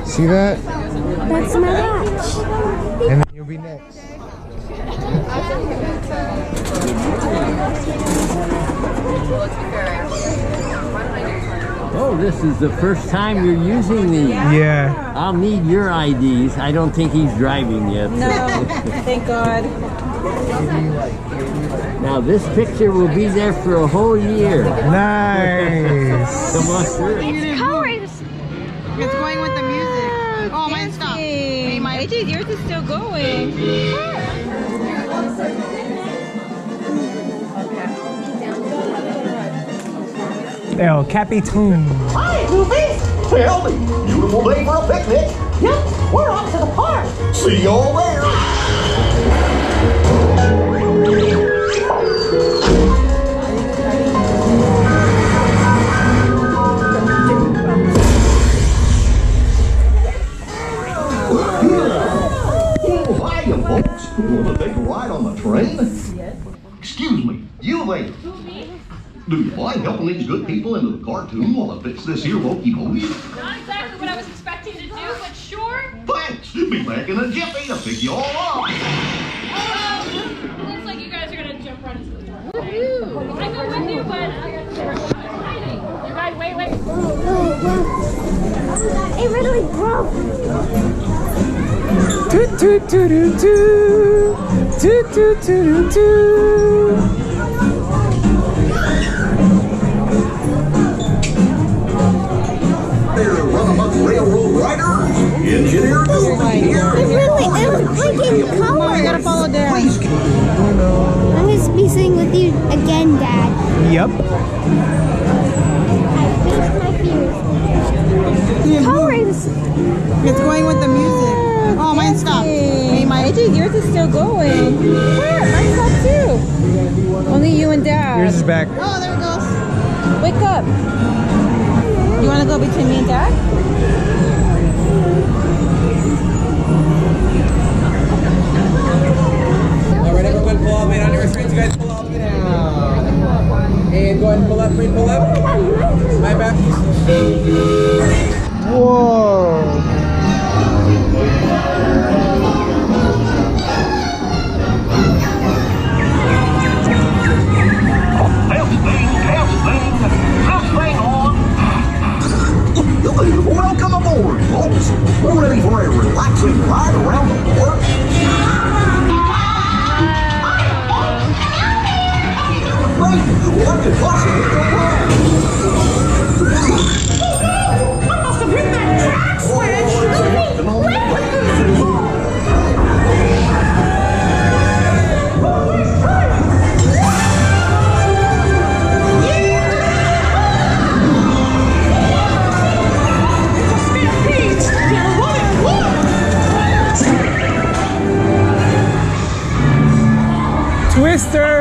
See that? That's my watch. And then you'll be next. Oh, this is the first time you're using these. Yeah. I'll need your IDs. I don't think he's driving yet. No, thank God. Now this picture will be there for a whole year. Nice. Come on through. It's colors. It's going with the music. Oh, mine stopped. Hey, AJ, yours is still going. El Capitan. Hi, Goofy! Tell me, beautiful day for a picnic. Yep, we're off to the park. See y'all there. Oh, hiya, folks. Want to take a ride on the train? Excuse me, you there. Do you mind helping these good people into the cartoon while I fix this here locomotive? Not exactly what I was expecting to do, but sure. Thanks. Be back in a jiffy to pick you all up. Looks like you guys are gonna jump right into the door. Woohoo! I go with you, but hiding. You guys, wait. It really broke. Toot toot toot toot toot. Toot toot toot toot. Runabout railroad rider, engineer here. It was freaking colors. I gotta follow Dad. I'm gonna be sitting with you again, Dad. Yep. I faced my fears. Colors. It's going with the music. Oh, mine stopped. Hey, AJ, yours is still going. Where? Mine stopped too. Only you and Dad. Yours is back. Oh, there it goes. Wake up. You want to go between me and Dad? Alright, everyone pull up, man. On your straight, you guys pull up now. And go ahead and pull up, please pull up. My back. Whoa. Welcome aboard, folks. We're ready for a relaxing ride around the park. What could possibly go wrong? I must have hit that track switch. Twister.